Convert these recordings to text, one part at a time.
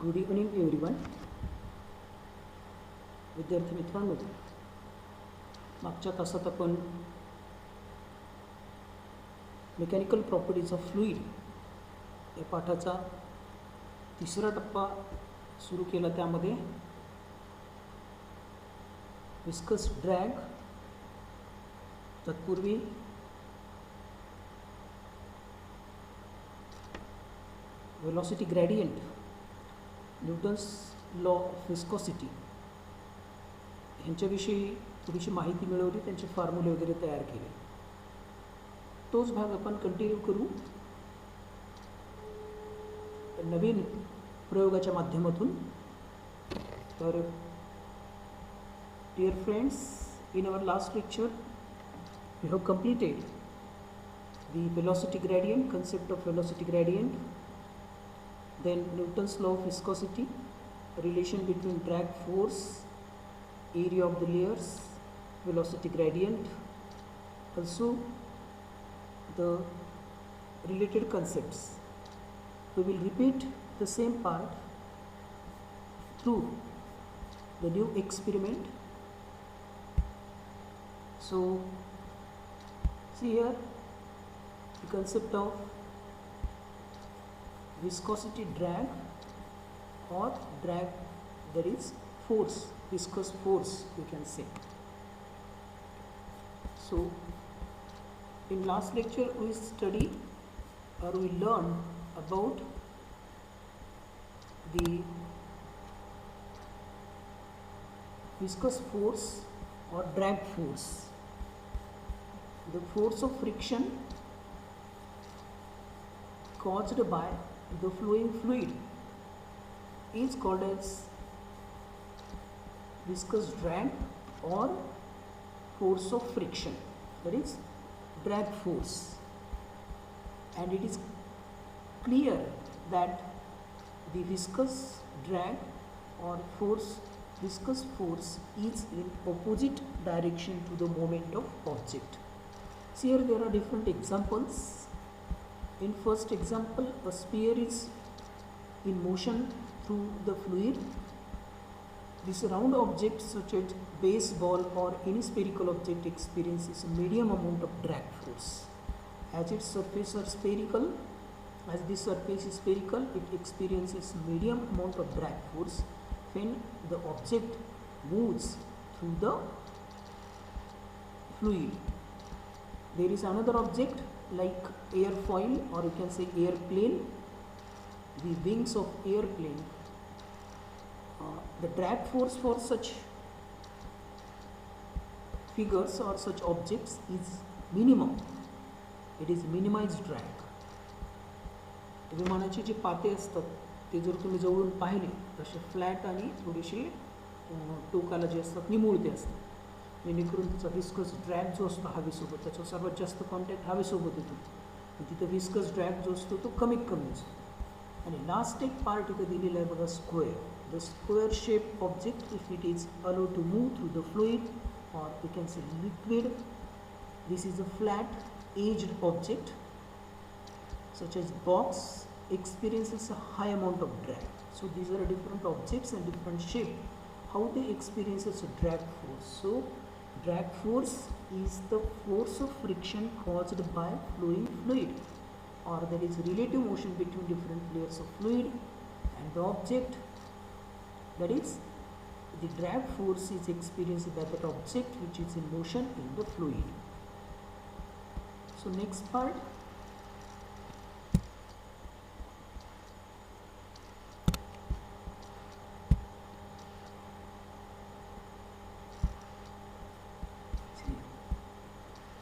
Good evening everyone. विद्यार्थी मित्रांनो, मागच्या तासात आपण मेकॅनिकल प्रॉपर्टीज ऑफ फ्लुइड या पाठाचा तिसरा टप्पा सुरू केला. त्यामध्ये विस्कस ड्रॅग, तत्पूर्वी velocity gradient, Newton's law of viscosity ह्यांच्याविषयी थोडीशी माहिती मिळवली, त्यांचे फॉर्म्युले वगैरे तयार केले. तोच भाग आपण कंटिन्यू करू नवीन प्रयोगाच्या माध्यमातून. तर dear friends, in our last lecture we have completed the velocity gradient, concept of velocity gradient, then Newton's law of viscosity, relation between drag force, area of the layers, velocity gradient, also the related concepts. We will repeat the same part through the new experiment. So see here the concept of viscosity drag or drag, that is force, viscous force we can say. So in last lecture we study or we learn about the viscous force or drag force. The force of friction caused by the flowing fluid is called as viscous drag or force of friction, that is drag force. And it is clear that the viscous drag or viscous force is in opposite direction to the moment of object. See here there are different examples. In first example, a sphere is in motion through the fluid. This round object such as baseball or any spherical object experiences a medium amount of drag force. As its surface are spherical, as this surface is spherical, it experiences medium amount of drag force when the object moves through the fluid. There is another object like airfoil, or you can say airplane, the wings of airplane. The drag force for such figures or such objects is minimum. It is minimized drag. विमानाचे जे पाते असतात ते जर तुम्ही जवळून पाहिले तसे flat आणि थोडेसे टोकाला जे असतात निमुळते असतात, जेणेकरून त्याचा विस्कस ड्रॅग जो असतो हवेसोबत, त्याचा सर्वात जास्त कॉन्टॅक्ट हवेसोबत येतो. तिथं विस्कस ड्रॅग जो असतो तो कमीत कमी असतो. आणि लास्ट एक पार्ट इथं दिलेला आहे बघा, square. The square shape object if it is allowed to move through the fluid or we can say liquid. This is a flat edged object such as box experiences a high amount of drag. So these are different objects and different shape, how they experiences a drag force. So drag force is the force of friction caused by flowing fluid, or there is relative motion between different layers of fluid and the object. That is, the drag force is experienced by that object which is in motion in the fluid. So next part,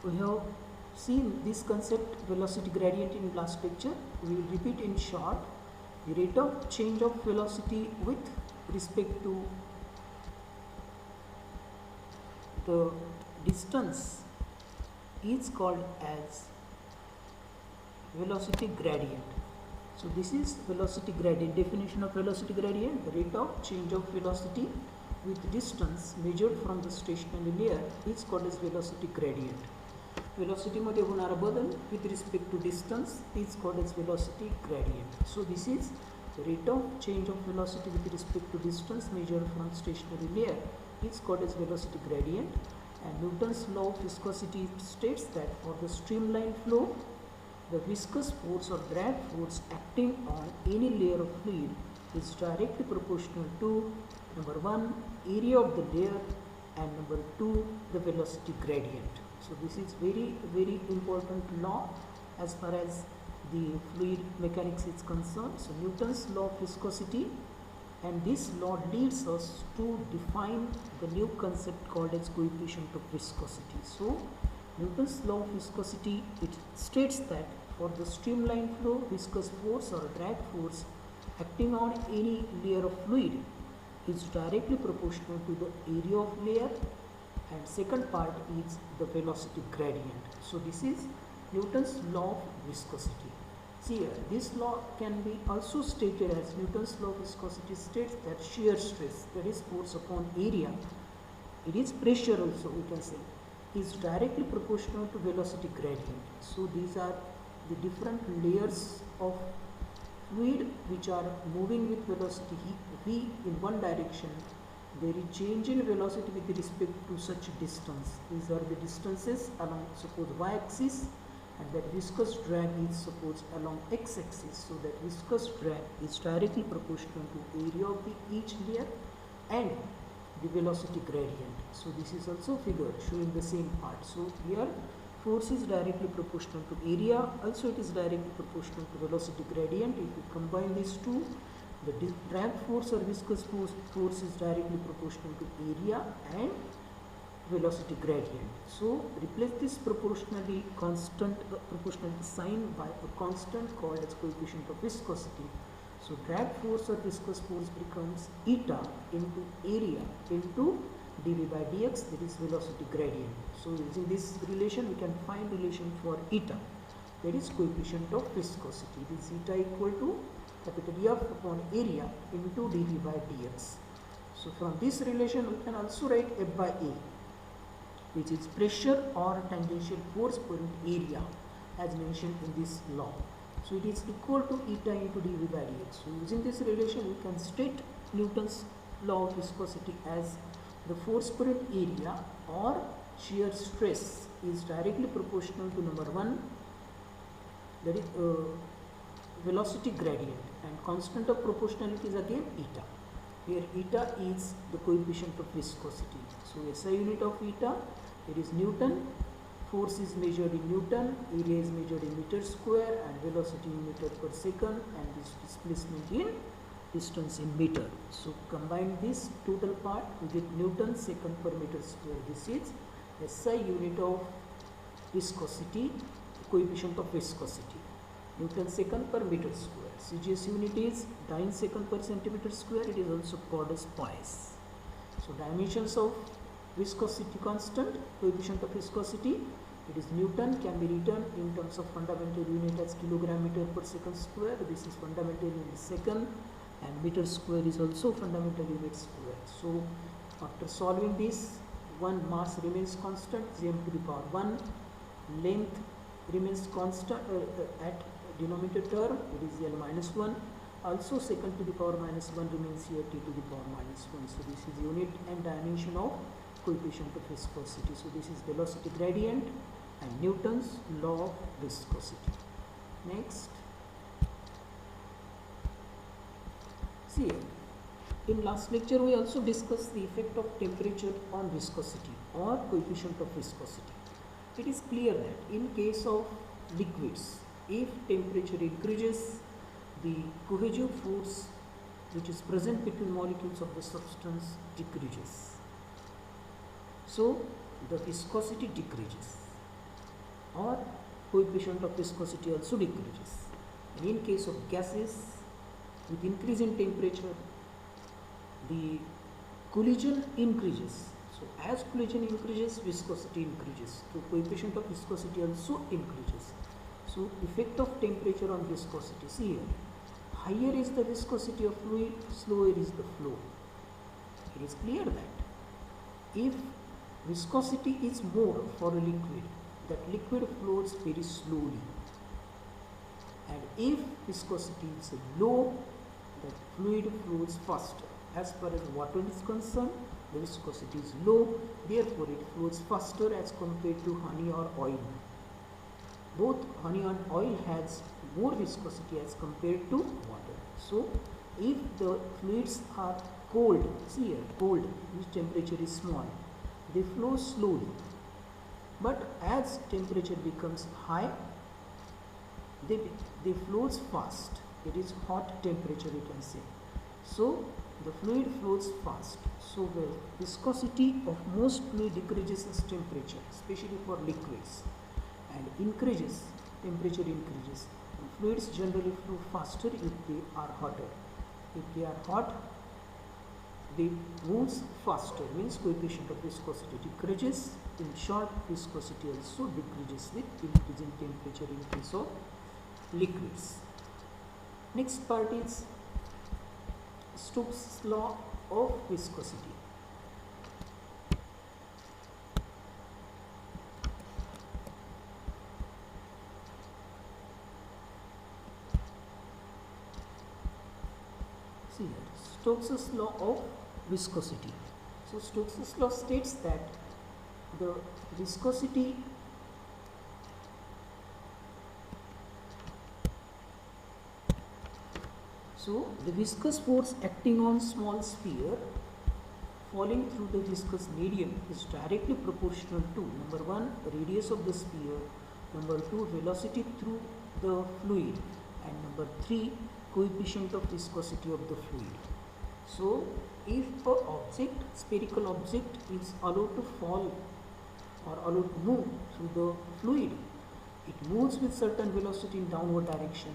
we have seen this concept velocity gradient in last lecture. We will repeat in short. The rate of change of velocity with respect to the distance is called as velocity gradient. So this is velocity gradient. Definition of velocity gradient: the rate of change of velocity with distance measured from the stationary layer is called as velocity gradient. Velocity मध्ये होणारा बदल with respect to distance is called as velocity gradient. So this is The rate of change of velocity with respect to distance measured from stationary layer is called as velocity gradient, and Newton's law of viscosity states that for the streamlined flow, the viscous force or drag force acting on any layer of fluid is directly proportional to number 1 area of the layer and number 2 the velocity gradient. So this is very important law as far as the fluid mechanics is concerned. So Newton's law of viscosity, and this law leads us to define the new concept called as coefficient of viscosity. So Newton's law of viscosity, it states that for the streamlined flow, viscous force or drag force acting on any layer of fluid is directly proportional to the area of layer, and second part is the velocity gradient. So this is Newton's law of viscosity. See here, this law can be also stated as Newton's law of viscosity states that shear stress, that is force upon area, it is pressure also we can say, is directly proportional to velocity gradient. So these are the different layers of fluid which are moving with velocity v in one direction. There is change in velocity with respect to such distance. These are the distances along suppose y-axis, and that viscous drag is suppose along x-axis. So that viscous drag is directly proportional to area of the each layer and the velocity gradient. So this is also figure showing the same part. So here force is directly proportional to area, also it is directly proportional to velocity gradient. If you combine these two, the drag force or viscous force is directly proportional to area and velocity gradient. So replace this proportionally sign by a constant called as coefficient of viscosity. So drag force or viscous force becomes eta into area into dv by dx, that is velocity gradient. So using this relation we can find relation for eta, that is coefficient of viscosity. It is eta equal to capital F upon area into dv by dx. So from this relation we can also write F by A, which is pressure or tangential force per area as mentioned in this law. So it is equal to eta into dv by dx. So using this relation we can state Newton's law of viscosity as the force per area or shear stress is directly proportional to number 1, that is velocity gradient, and constant of proportionality is again eta. Here eta is the coefficient of viscosity. So SI unit of eta, it is Newton, force is measured in Newton, area is measured in meter square, and velocity in meter per second, and this displacement in distance in meter. So combine this total part, we get Newton second per meter square. This is SI unit of viscosity, coefficient of viscosity. Newton second per meter square. CGS unit is dyne second per centimeter square. It is also called as poise. So dimensions of viscosity constant, coefficient of viscosity, it is Newton, can be written in terms of fundamental unit as kilogram meter per second square. This is fundamental unit second, and meter square is also fundamental unit square. So after solving this, one mass remains constant, m to the power 1, length remains constant at denominator term, it is L minus 1, also second to the power minus 1 remains here, t to the power minus 1. So this is unit and dimension of coefficient of viscosity. So this is velocity gradient and Newton's law of viscosity. Next, see, in last lecture we also discussed the effect of temperature on viscosity or coefficient of viscosity. It is clear that in case of liquids, if temperature increases, the cohesive force which is present between molecules of the substance decreases. So the viscosity decreases or coefficient of viscosity also decreases. And in case of gases, with increase in temperature, the collision increases. So as collision increases, viscosity increases. So coefficient of viscosity also increases. So effect of temperature on viscosity. See here, higher is the viscosity of fluid, slower is the flow. It is clear that if viscosity is more for a liquid, that liquid flows very slowly. And if viscosity is low, that fluid flows faster. As far as water is concerned, the viscosity is low, therefore it flows faster as compared to honey or oil. Both honey and oil has more viscosity as compared to water. So if the fluids are cold, see here, cold, whose temperature is small, they flow slowly. But as temperature becomes high, they flows fast. It is hot temperature, you can say. So the fluid flows fast. So the viscosity of most fluid decreases as temperature, especially for liquids, and increases, temperature increases. And fluids generally flow faster if they are hotter. If they are hot, they moves faster, means coefficient of viscosity decreases. In short, viscosity also decreases with increasing temperature in case of liquids. Next part is Stokes' law of viscosity. See here, Stokes' law of viscosity. So Stokes' law states that the viscosity the viscous force acting on small sphere falling through the viscous medium is directly proportional to number 1 radius of the sphere, number 2 velocity through the fluid, and number 3 coefficient of viscosity of the fluid. So if a object, spherical object, is allowed to fall or allowed to move through the fluid, it moves with certain velocity in downward direction.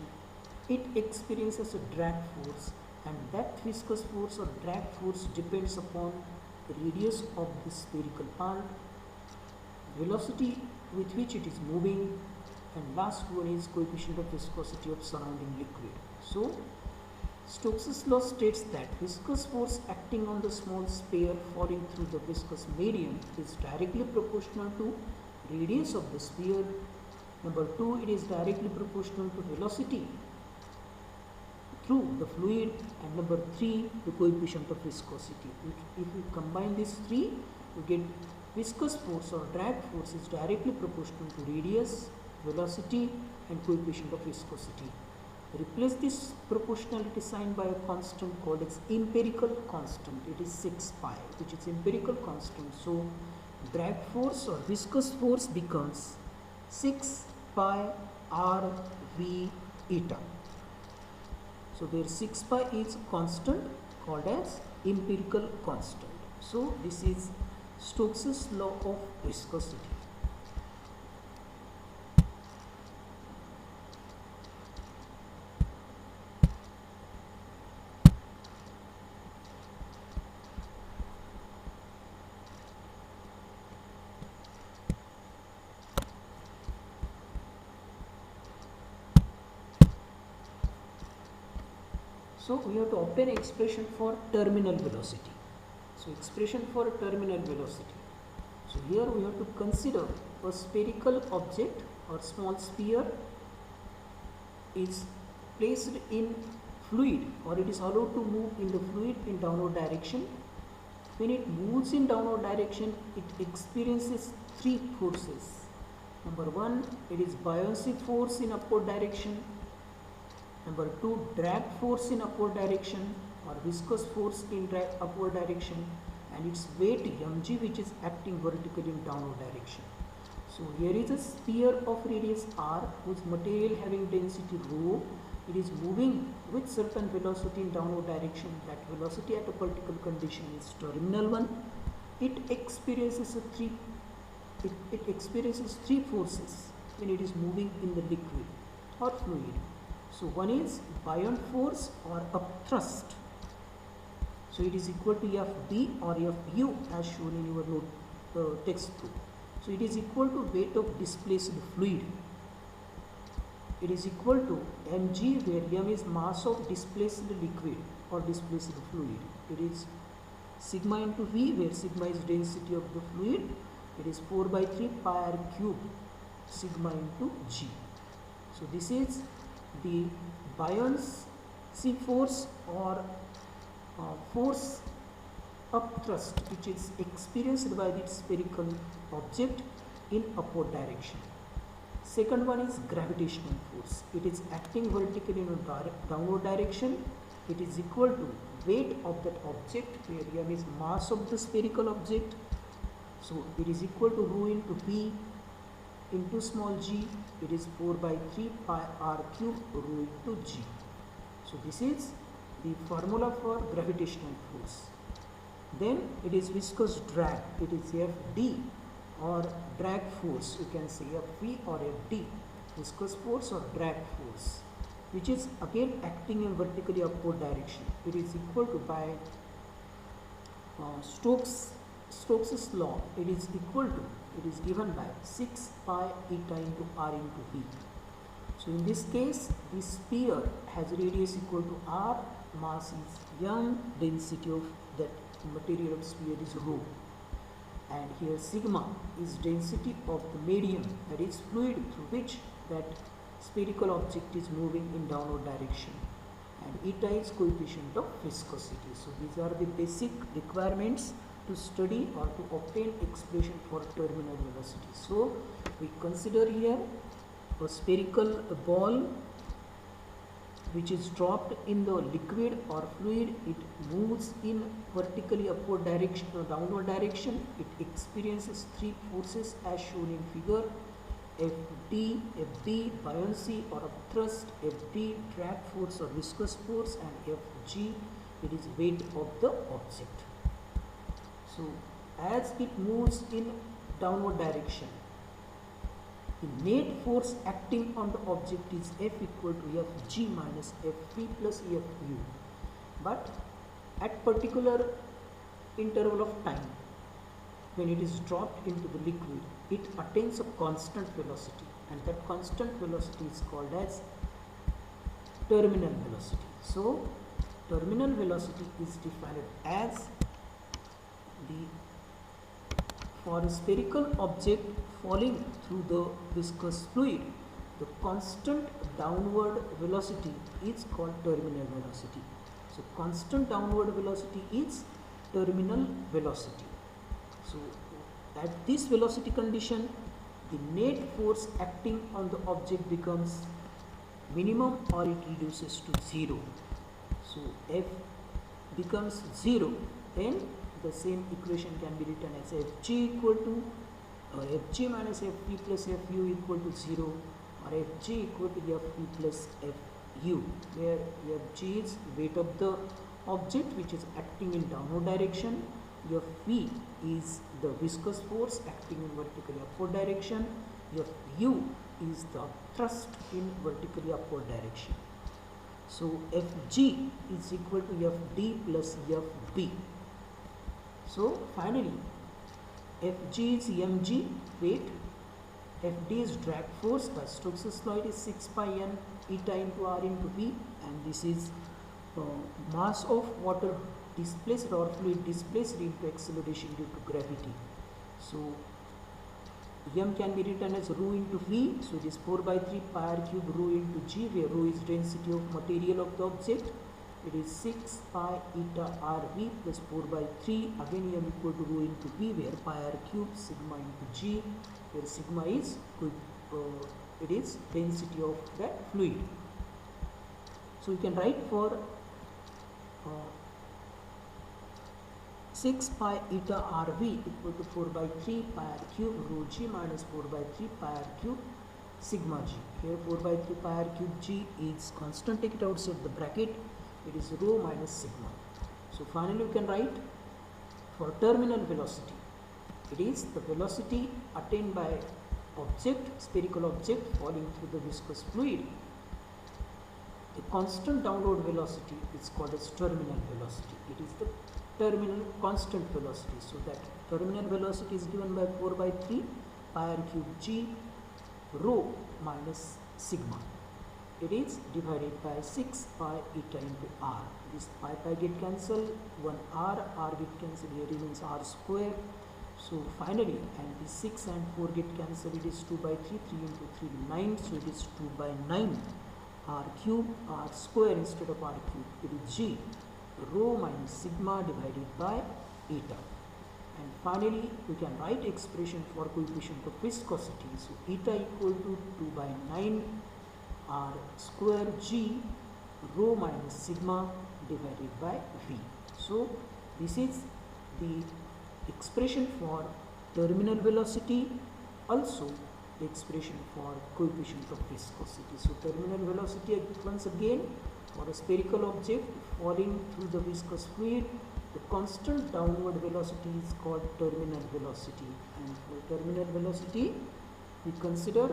It experiences a drag force, and that viscous force or drag force depends upon the radius of the spherical part, velocity with which it is moving, and last one is coefficient of viscosity of surrounding liquid. So Stokes' law states that viscous force acting on the small sphere falling through the viscous medium is directly proportional to radius of the sphere. Number 2, it is directly proportional to velocity through the fluid, and number 3, the coefficient of viscosity. If we combine these three, we get viscous force or drag force is directly proportional to radius, velocity, and coefficient of viscosity. Replace this proportionality sign by a constant called as empirical constant. It is 6 pi, which is empirical constant. So drag force or viscous force becomes 6 pi r v eta. So there 6 pi is constant called as empirical constant. So this is Stokes' law of viscosity. So we have to obtain expression for terminal velocity. So expression for terminal velocity. So here we have to consider a spherical object or small sphere is placed in fluid, or it is allowed to move in the fluid in downward direction. When it moves in downward direction, it experiences three forces. Number 1, it is buoyancy force in upward direction. Number 2, drag force in upward direction or viscous force in upward direction, and its weight mg, which is acting vertically in downward direction. So here is a sphere of radius r whose material having density rho. It is moving with certain velocity in downward direction. That velocity at a particular condition is terminal one. It experiences three forces when it is moving in the liquid or fluid. So one is buoyant force or upthrust. So it is equal to Fb or Fu as shown in your note textbook. So it is equal to weight of displaced fluid. It is equal to mg, where m is mass of displaced liquid or displaced fluid. It is sigma into v, where sigma is density of the fluid. It is 4 by 3 pi r cube sigma into g. So this is the buoyant See, force or force upthrust which is experienced by the spherical object in upward direction. Second one is gravitational force. It is acting vertically in a downward direction. It is equal to weight of that object, where m is mass of the spherical object. So it is equal to rho into p into small g. It is 4 by 3 pi r cube rho into g. So this is the formula for gravitational force. Then it is viscous drag. It is Fd or drag force. You can say Fv or Fd, viscous force or drag force, which is again acting in vertically upward direction. It is equal to, by Stokes' law, it is given by 6 pi eta into r into v. So in this case, this sphere has radius equal to r, mass is m, density of that material of sphere is rho, and here sigma is density of the medium, that is fluid through which that spherical object is moving in downward direction, and eta is coefficient of viscosity. So these are the basic requirements to study or to obtain expression for terminal velocity. So we consider here a spherical ball which is dropped in the liquid or fluid. It moves in vertically upward direction or downward direction. It experiences three forces as shown in figure: Fd, Fb buoyancy or upthrust, Fd drag force or viscous force, and Fg, it is weight of the object. So as it moves in downward direction, the net force acting on the object is F equal to Fg minus Fp plus Fu. But at particular interval of time, when it is dropped into the liquid, it attains a constant velocity, and that constant velocity is called as terminal velocity. So terminal velocity is defined as for a spherical object falling through the viscous fluid, the constant downward velocity is called terminal velocity. So constant downward velocity is terminal velocity. So at this velocity condition, the net force acting on the object becomes minimum or it reduces to 0. So F becomes 0, then the same equation can be written as Fg equal to Fg minus Fp plus Fu equal to 0, or Fg equal to Fp plus Fu, where Fg is weight of the object which is acting in downward direction, Fv is the viscous force acting in vertically upward direction, Fu is the thrust in vertically upward direction. So Fg is equal to Fd plus Fb. So finally, Fg is mg, weight, Fd is drag force. By Stokes' law, it is 6 pi n eta into r into v, and this is mass of water displaced or fluid displaced into acceleration due to gravity. So m can be written as rho into v, so it is 4 by 3 pi r cube rho into g, where rho is density of material of the object. It is 6 pi eta rv plus 4 by 3, again m equal to rho into v, where pi r cube sigma into g, where sigma is it is density of that fluid. So you can write for 6 pi eta rv equal to 4 by 3 pi r cube rho g minus 4 by 3 pi r cube sigma g. Here 4 by 3 pi r cube g is constant, take it outside the bracket. It is rho minus sigma. So finally you can write for terminal velocity. It is the velocity attained by object, spherical object falling through the viscous fluid. The constant downward velocity is called as terminal velocity. It is the terminal constant velocity. So that terminal velocity is given by 4 by 3 pi r cube g rho minus sigma. It is divided by 6 pi eta into r. This pi get cancelled, 1 r get cancelled, here remains r square. So finally, and this 6 and 4 get cancelled, it is 2 by 3, 3 into 3 9, so it is 2 by 9 r cube, r square instead of r cube. It is g rho minus sigma divided by eta. And finally, we can write expression for coefficient of viscosity. So eta equal to 2 by 9 r square g rho minus sigma divided by v. So this is the expression for terminal velocity, also the expression for coefficient of viscosity. So terminal velocity, once again, for a spherical object falling through the viscous fluid, the constant downward velocity is called terminal velocity. And for terminal velocity, we consider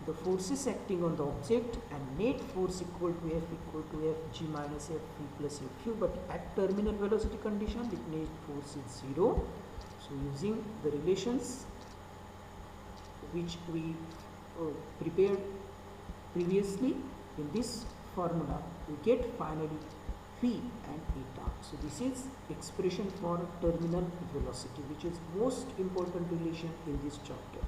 the forces acting on the object and net force equal to Fg minus Fv plus Fu, but at terminal velocity condition, the net force is 0. So using the relations which we prepared previously, in this formula we get finally phi and eta. So this is expression for terminal velocity, which is most important relation in this chapter.